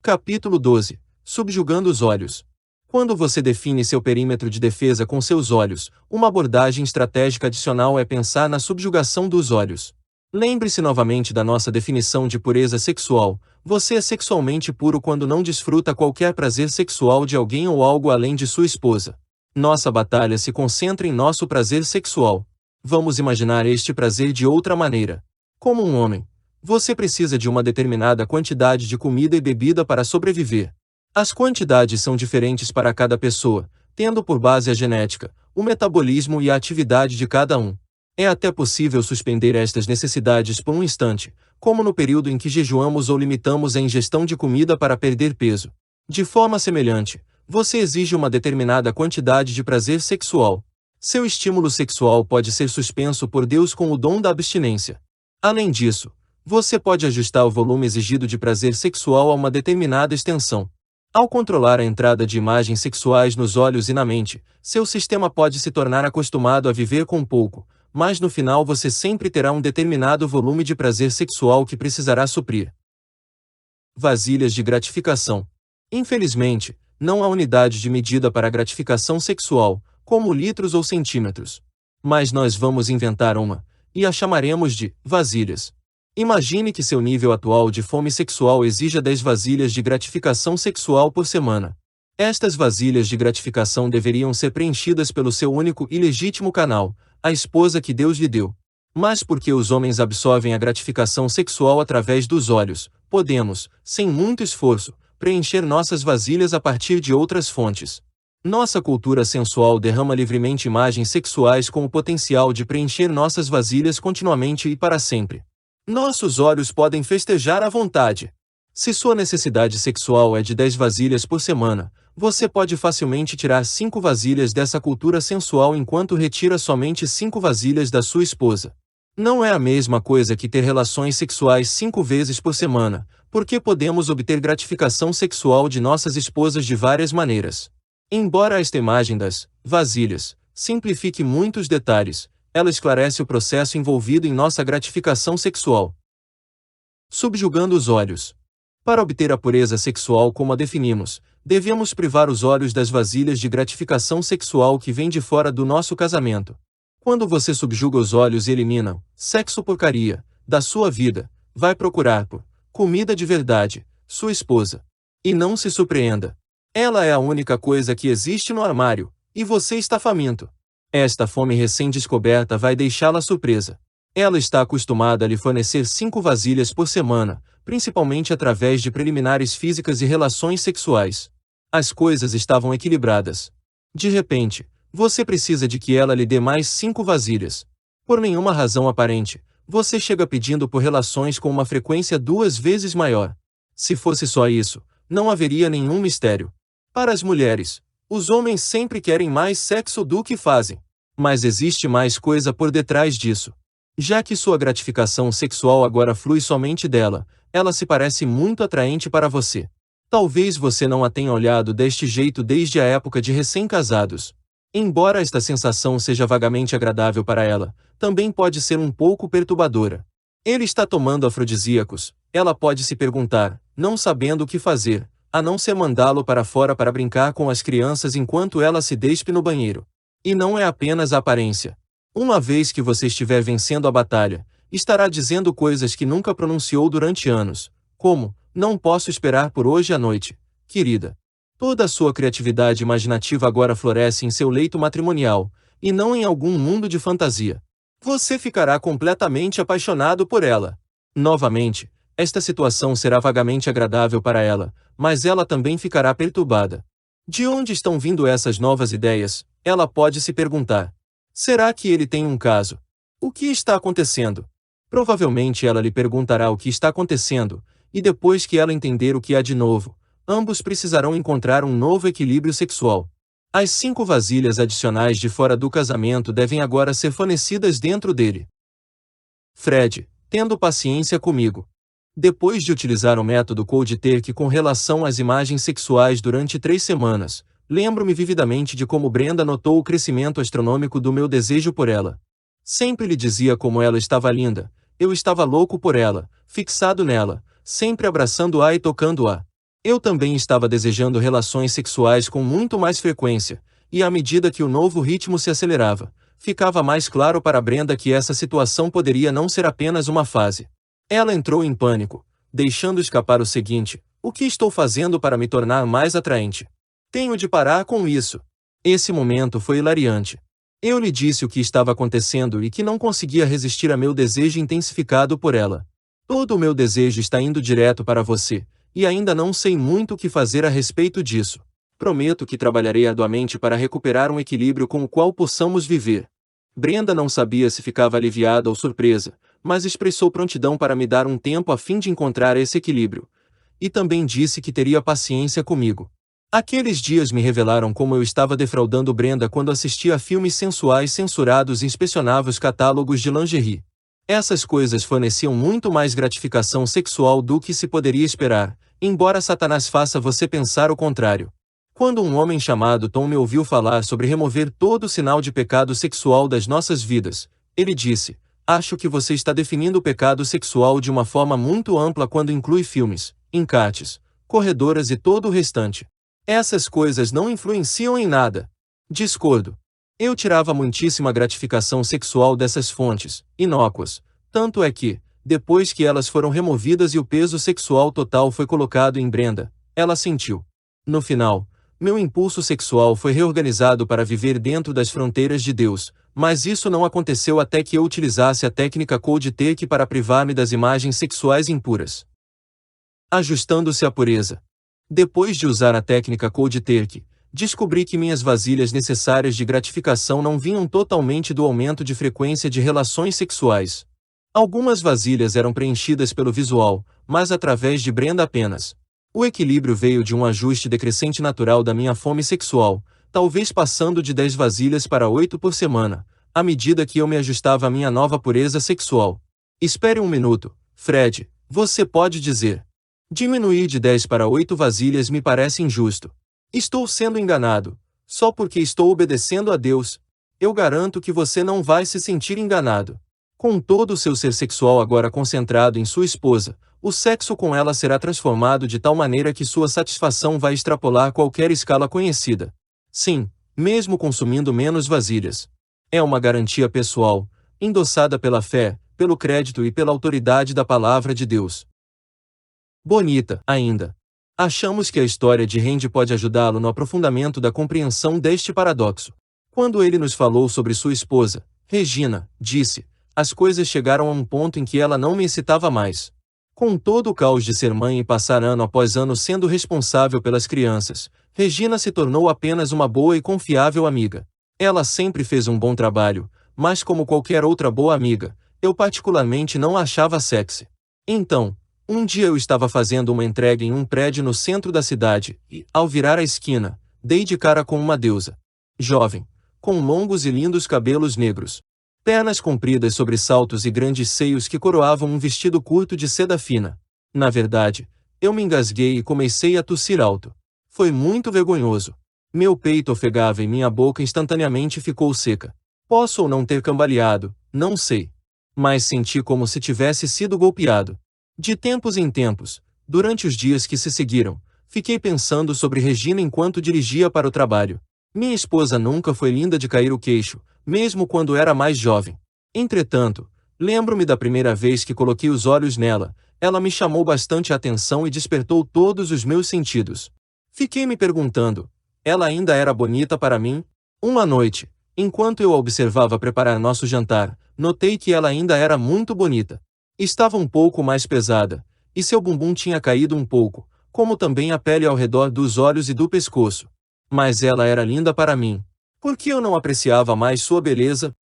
Capítulo 12. Subjugando os olhos. Quando você define seu perímetro de defesa com seus olhos, uma abordagem estratégica adicional é pensar na subjugação dos olhos. Lembre-se novamente da nossa definição de pureza sexual. Você é sexualmente puro quando não desfruta qualquer prazer sexual de alguém ou algo além de sua esposa. Nossa batalha se concentra em nosso prazer sexual. Vamos imaginar este prazer de outra maneira. Como um homem, você precisa de uma determinada quantidade de comida e bebida para sobreviver. As quantidades são diferentes para cada pessoa, tendo por base a genética, o metabolismo e a atividade de cada um. É até possível suspender estas necessidades por um instante, como no período em que jejuamos ou limitamos a ingestão de comida para perder peso. De forma semelhante, você exige uma determinada quantidade de prazer sexual. Seu estímulo sexual pode ser suspenso por Deus com o dom da abstinência. Além disso, você pode ajustar o volume exigido de prazer sexual a uma determinada extensão. Ao controlar a entrada de imagens sexuais nos olhos e na mente, seu sistema pode se tornar acostumado a viver com pouco, mas no final você sempre terá um determinado volume de prazer sexual que precisará suprir. Vasilhas de gratificação. Infelizmente, não há unidade de medida para a gratificação sexual, como litros ou centímetros. Mas nós vamos inventar uma, e a chamaremos de vasilhas. Imagine que seu nível atual de fome sexual exija 10 vasilhas de gratificação sexual por semana. Estas vasilhas de gratificação deveriam ser preenchidas pelo seu único e legítimo canal, a esposa que Deus lhe deu. Mas porque os homens absorvem a gratificação sexual através dos olhos, podemos, sem muito esforço, preencher nossas vasilhas a partir de outras fontes. Nossa cultura sensual derrama livremente imagens sexuais com o potencial de preencher nossas vasilhas continuamente e para sempre. Nossos olhos podem festejar à vontade. Se sua necessidade sexual é de 10 vasilhas por semana, você pode facilmente tirar 5 vasilhas dessa cultura sensual enquanto retira somente 5 vasilhas da sua esposa. Não é a mesma coisa que ter relações sexuais 5 vezes por semana, porque podemos obter gratificação sexual de nossas esposas de várias maneiras. Embora esta imagem das vasilhas simplifique muitos detalhes, ela esclarece o processo envolvido em nossa gratificação sexual. Subjugando os olhos. Para obter a pureza sexual como a definimos, devemos privar os olhos das vasilhas de gratificação sexual que vêm de fora do nosso casamento. Quando você subjuga os olhos e elimina sexo porcaria da sua vida, vai procurar por comida de verdade, sua esposa. E não se surpreenda. Ela é a única coisa que existe no armário, e você está faminto. Esta fome recém-descoberta vai deixá-la surpresa. Ela está acostumada a lhe fornecer 5 vasilhas por semana, principalmente através de preliminares físicas e relações sexuais. As coisas estavam equilibradas. De repente, você precisa de que ela lhe dê mais 5 vasilhas. Por nenhuma razão aparente, você chega pedindo por relações com uma frequência 2 vezes maior. Se fosse só isso, não haveria nenhum mistério. Para as mulheres, os homens sempre querem mais sexo do que fazem. Mas existe mais coisa por detrás disso. Já que sua gratificação sexual agora flui somente dela, ela se parece muito atraente para você. Talvez você não a tenha olhado deste jeito desde a época de recém-casados. Embora esta sensação seja vagamente agradável para ela, também pode ser um pouco perturbadora. Ele está tomando afrodisíacos, ela pode se perguntar, não sabendo o que fazer, a não ser mandá-lo para fora para brincar com as crianças enquanto ela se despe no banheiro. E não é apenas a aparência. Uma vez que você estiver vencendo a batalha, estará dizendo coisas que nunca pronunciou durante anos, como, não posso esperar por hoje à noite, querida. Toda a sua criatividade imaginativa agora floresce em seu leito matrimonial, e não em algum mundo de fantasia. Você ficará completamente apaixonado por ela. Novamente, esta situação será vagamente agradável para ela, mas ela também ficará perturbada. De onde estão vindo essas novas ideias? Ela pode se perguntar. Será que ele tem um caso? O que está acontecendo? Provavelmente ela lhe perguntará o que está acontecendo, e depois que ela entender o que há de novo, ambos precisarão encontrar um novo equilíbrio sexual. As 5 vasilhas adicionais de fora do casamento devem agora ser fornecidas dentro dele. Fred, tendo paciência comigo. Depois de utilizar o método Cold Turkey com relação às imagens sexuais durante 3 semanas, lembro-me vividamente de como Brenda notou o crescimento astronômico do meu desejo por ela. Sempre lhe dizia como ela estava linda, eu estava louco por ela, fixado nela, sempre abraçando-a e tocando-a. Eu também estava desejando relações sexuais com muito mais frequência, e à medida que o novo ritmo se acelerava, ficava mais claro para Brenda que essa situação poderia não ser apenas uma fase. Ela entrou em pânico, deixando escapar o seguinte: o que estou fazendo para me tornar mais atraente? Tenho de parar com isso. Esse momento foi hilariante. Eu lhe disse o que estava acontecendo e que não conseguia resistir a meu desejo intensificado por ela. Todo o meu desejo está indo direto para você, e ainda não sei muito o que fazer a respeito disso. Prometo que trabalharei arduamente para recuperar um equilíbrio com o qual possamos viver. Brenda não sabia se ficava aliviada ou surpresa, mas expressou prontidão para me dar um tempo a fim de encontrar esse equilíbrio. E também disse que teria paciência comigo. Aqueles dias me revelaram como eu estava defraudando Brenda quando assistia a filmes sensuais censurados e inspecionava os catálogos de lingerie. Essas coisas forneciam muito mais gratificação sexual do que se poderia esperar, embora Satanás faça você pensar o contrário. Quando um homem chamado Tom me ouviu falar sobre remover todo sinal de pecado sexual das nossas vidas, ele disse: acho que você está definindo o pecado sexual de uma forma muito ampla quando inclui filmes, encartes, corredoras e todo o restante. Essas coisas não influenciam em nada. Discordo. Eu tirava muitíssima gratificação sexual dessas fontes, inócuas, tanto é que, depois que elas foram removidas e o peso sexual total foi colocado em Brenda, ela sentiu. No final, meu impulso sexual foi reorganizado para viver dentro das fronteiras de Deus, mas isso não aconteceu até que eu utilizasse a técnica Cold Take para privar-me das imagens sexuais impuras. Ajustando-se à pureza. Depois de usar a técnica Cold Take, descobri que minhas vasilhas necessárias de gratificação não vinham totalmente do aumento de frequência de relações sexuais. Algumas vasilhas eram preenchidas pelo visual, mas através de Brenda apenas. O equilíbrio veio de um ajuste decrescente natural da minha fome sexual, talvez passando de 10 vasilhas para 8 por semana, à medida que eu me ajustava à minha nova pureza sexual. Espere um minuto, Fred, você pode dizer. Diminuir de 10 para 8 vasilhas me parece injusto. Estou sendo enganado. Só porque estou obedecendo a Deus. Eu garanto que você não vai se sentir enganado. Com todo o seu ser sexual agora concentrado em sua esposa, o sexo com ela será transformado de tal maneira que sua satisfação vai extrapolar qualquer escala conhecida. Sim, mesmo consumindo menos vasilhas. É uma garantia pessoal, endossada pela fé, pelo crédito e pela autoridade da palavra de Deus. Bonita, ainda. Achamos que a história de Randy pode ajudá-lo no aprofundamento da compreensão deste paradoxo. Quando ele nos falou sobre sua esposa, Regina, disse, as coisas chegaram a um ponto em que ela não me excitava mais. Com todo o caos de ser mãe e passar ano após ano sendo responsável pelas crianças, Regina se tornou apenas uma boa e confiável amiga. Ela sempre fez um bom trabalho, mas como qualquer outra boa amiga, eu particularmente não a achava sexy. Então, um dia eu estava fazendo uma entrega em um prédio no centro da cidade e, ao virar a esquina, dei de cara com uma deusa. Jovem, com longos e lindos cabelos negros, pernas compridas sobre saltos e grandes seios que coroavam um vestido curto de seda fina. Na verdade, eu me engasguei e comecei a tossir alto. Foi muito vergonhoso. Meu peito ofegava e minha boca instantaneamente ficou seca. Posso ou não ter cambaleado, não sei. Mas senti como se tivesse sido golpeado. De tempos em tempos, durante os dias que se seguiram, fiquei pensando sobre Regina enquanto dirigia para o trabalho. Minha esposa nunca foi linda de cair o queixo, mesmo quando era mais jovem. Entretanto, lembro-me da primeira vez que coloquei os olhos nela, ela me chamou bastante a atenção e despertou todos os meus sentidos. Fiquei me perguntando, ela ainda era bonita para mim? Uma noite, enquanto eu a observava preparar nosso jantar, notei que ela ainda era muito bonita. Estava um pouco mais pesada, e seu bumbum tinha caído um pouco, como também a pele ao redor dos olhos e do pescoço. Mas ela era linda para mim. Por que eu não apreciava mais sua beleza?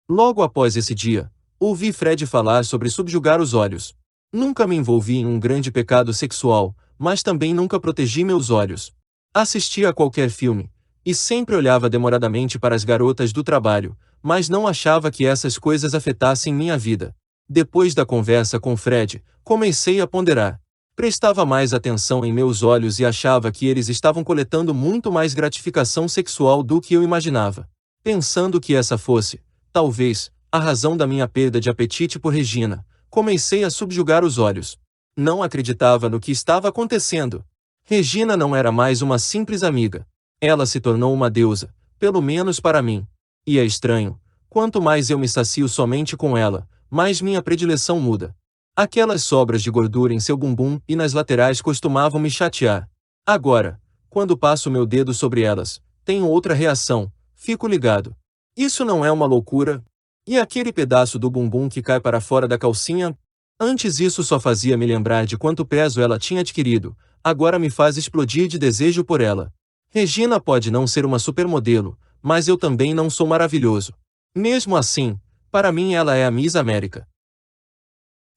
Logo após esse dia, ouvi Fred falar sobre subjugar os olhos. Nunca me envolvi em um grande pecado sexual, mas também nunca protegi meus olhos. Assistia a qualquer filme, e sempre olhava demoradamente para as garotas do trabalho, mas não achava que essas coisas afetassem minha vida. Depois da conversa com Fred, comecei a ponderar. Prestava mais atenção em meus olhos e achava que eles estavam coletando muito mais gratificação sexual do que eu imaginava. Pensando que essa fosse, talvez, a razão da minha perda de apetite por Regina, comecei a subjugar os olhos. Não acreditava no que estava acontecendo. Regina não era mais uma simples amiga. Ela se tornou uma deusa, pelo menos para mim. E é estranho, quanto mais eu me sacio somente com ela, mais minha predileção muda. Aquelas sobras de gordura em seu bumbum e nas laterais costumavam me chatear. Agora, quando passo meu dedo sobre elas, tenho outra reação, fico ligado. Isso não é uma loucura? E aquele pedaço do bumbum que cai para fora da calcinha? Antes isso só fazia me lembrar de quanto peso ela tinha adquirido, agora me faz explodir de desejo por ela. Regina pode não ser uma supermodelo, mas eu também não sou maravilhoso. Mesmo assim, para mim ela é a Miss América.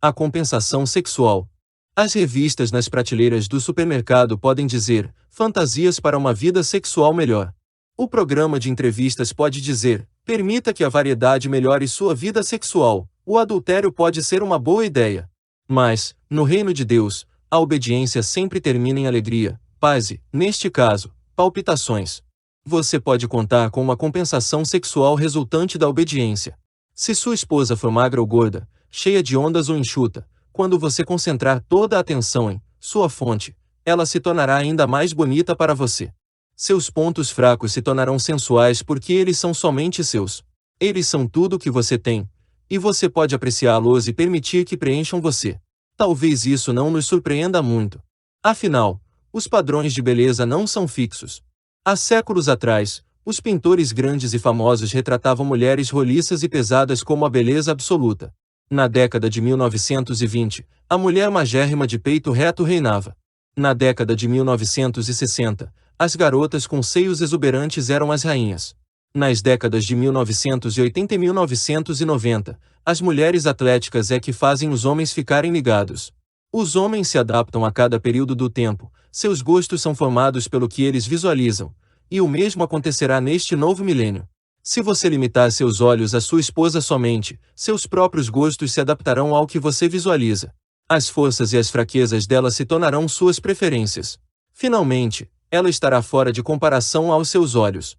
A compensação sexual. As revistas nas prateleiras do supermercado podem dizer fantasias para uma vida sexual melhor. O programa de entrevistas pode dizer permita que a variedade melhore sua vida sexual. O adultério pode ser uma boa ideia. Mas, no reino de Deus, a obediência sempre termina em alegria, paz e, neste caso, palpitações. Você pode contar com uma compensação sexual resultante da obediência. Se sua esposa for magra ou gorda, cheia de ondas ou enxuta, quando você concentrar toda a atenção em sua fonte, ela se tornará ainda mais bonita para você. Seus pontos fracos se tornarão sensuais porque eles são somente seus. Eles são tudo o que você tem, e você pode apreciá-los e permitir que preencham você. Talvez isso não nos surpreenda muito. Afinal, os padrões de beleza não são fixos. Há séculos atrás, os pintores grandes e famosos retratavam mulheres roliças e pesadas como a beleza absoluta. Na década de 1920, a mulher magérrima de peito reto reinava. Na década de 1960, as garotas com seios exuberantes eram as rainhas. Nas décadas de 1980 e 1990, as mulheres atléticas é que fazem os homens ficarem ligados. Os homens se adaptam a cada período do tempo, seus gostos são formados pelo que eles visualizam, e o mesmo acontecerá neste novo milênio. Se você limitar seus olhos à sua esposa somente, seus próprios gostos se adaptarão ao que você visualiza. As forças e as fraquezas dela se tornarão suas preferências. Finalmente, ela estará fora de comparação aos seus olhos.